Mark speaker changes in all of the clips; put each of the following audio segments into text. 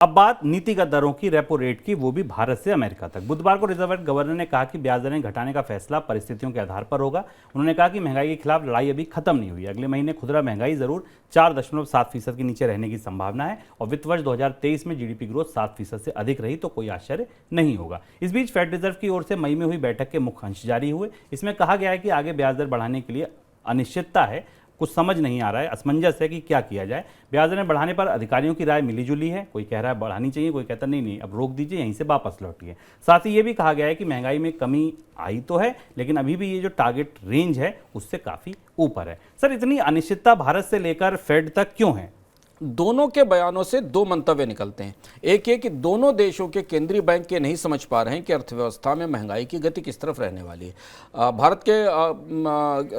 Speaker 1: अब बात नीतिगत दरों की, रेपो रेट की, वो भी भारत से अमेरिका तक। बुधवार को रिजर्व बैंक गवर्नर ने कहा कि ब्याज दरें घटाने का फैसला परिस्थितियों के आधार पर होगा। उन्होंने कहा कि महंगाई के खिलाफ लड़ाई अभी खत्म नहीं हुई। अगले महीने खुदरा महंगाई जरूर 4.7% के नीचे रहने की संभावना है और वित्त वर्ष 2023 में जीडीपी ग्रोथ 7% से अधिक रही तो कोई आश्चर्य नहीं होगा। इस बीच फेड रिजर्व की ओर से मई में हुई बैठक के मुख्य अंश जारी हुए। इसमें कहा गया है कि आगे ब्याज दर बढ़ाने के लिए अनिश्चितता है, कुछ समझ नहीं आ रहा है, असमंजस है कि क्या किया जाए। ब्याज दरें बढ़ाने पर अधिकारियों की राय मिली जुली है। कोई कह रहा है बढ़ानी चाहिए, कोई कहता नहीं अब रोक दीजिए, यहीं से वापस लौटिए। साथ ही ये भी कहा गया है कि महंगाई में कमी आई तो है, लेकिन अभी भी ये जो टारगेट रेंज है उससे काफी ऊपर है। सर, इतनी अनिश्चितता भारत से लेकर फेड तक क्यों है?
Speaker 2: दोनों के बयानों से दो मंतव्य निकलते हैं। एक ये कि दोनों देशों के केंद्रीय बैंक ये नहीं समझ पा रहे हैं कि अर्थव्यवस्था में महंगाई की गति किस तरफ रहने वाली है। भारत के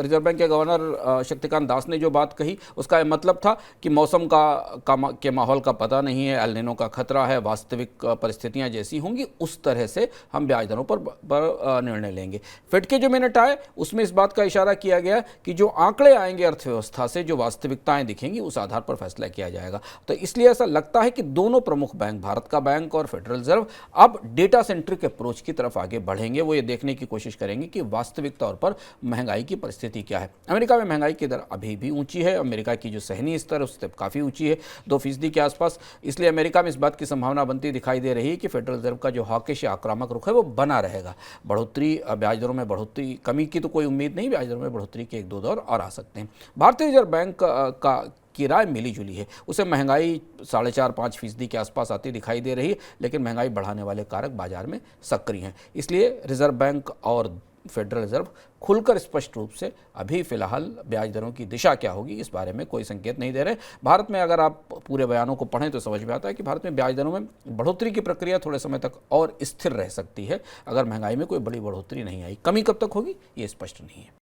Speaker 2: रिजर्व बैंक के गवर्नर शक्तिकांत दास ने जो बात कही उसका मतलब था कि मौसम के माहौल का पता नहीं है, एल नीनो का खतरा है, वास्तविक परिस्थितियां जैसी होंगी उस तरह से हम ब्याज दरों पर निर्णय लेंगे। फेड के जो मिनट आए उसमें इस बात का इशारा किया गया कि जो आंकड़े आएंगे अर्थव्यवस्था से, जो वास्तविकताएं दिखेंगी, उस आधार पर फैसला किया जाएगा। तो इसलिए ऐसा लगता है कि दोनों प्रमुख बैंक, भारत का बैंक और फेडरल रिजर्व, अब डेटा सेंट्रिक अप्रोच की तरफ आगे बढ़ेंगे। वो ये देखने की कोशिश करेंगे कि वास्तविक तौर पर महंगाई की परिस्थिति क्या है। अमेरिका में महंगाई की दर अभी भी ऊंची है, अमेरिका की जो सहनीय स्तर उससे काफ़ी ऊंची है, 2% के आसपास। इसलिए अमेरिका में इस बात की संभावना बनती दिखाई दे रही है कि फेडरल रिजर्व का जो हॉकिश या आक्रामक रुख है वो बना रहेगा। बढ़ोतरी, ब्याज दरों में बढ़ोतरी, कमी की तो कोई उम्मीद नहीं, ब्याज दरों में बढ़ोतरी के 1-2 दौर और आ सकते हैं। भारतीय रिजर्व बैंक की राय मिली जुली है। उसे महंगाई 4.5-5% के आसपास आती दिखाई दे रही है, लेकिन महंगाई बढ़ाने वाले कारक बाजार में सक्रिय हैं। इसलिए रिजर्व बैंक और फेडरल रिजर्व खुलकर स्पष्ट रूप से अभी फिलहाल ब्याज दरों की दिशा क्या होगी इस बारे में कोई संकेत नहीं दे रहे। भारत में अगर आप पूरे बयानों को पढ़ें तो समझ में आता है कि भारत में ब्याज दरों में बढ़ोतरी की प्रक्रिया थोड़े समय तक और स्थिर रह सकती है, अगर महंगाई में कोई बड़ी बढ़ोतरी नहीं आई। कमी कब तक होगी ये स्पष्ट नहीं है।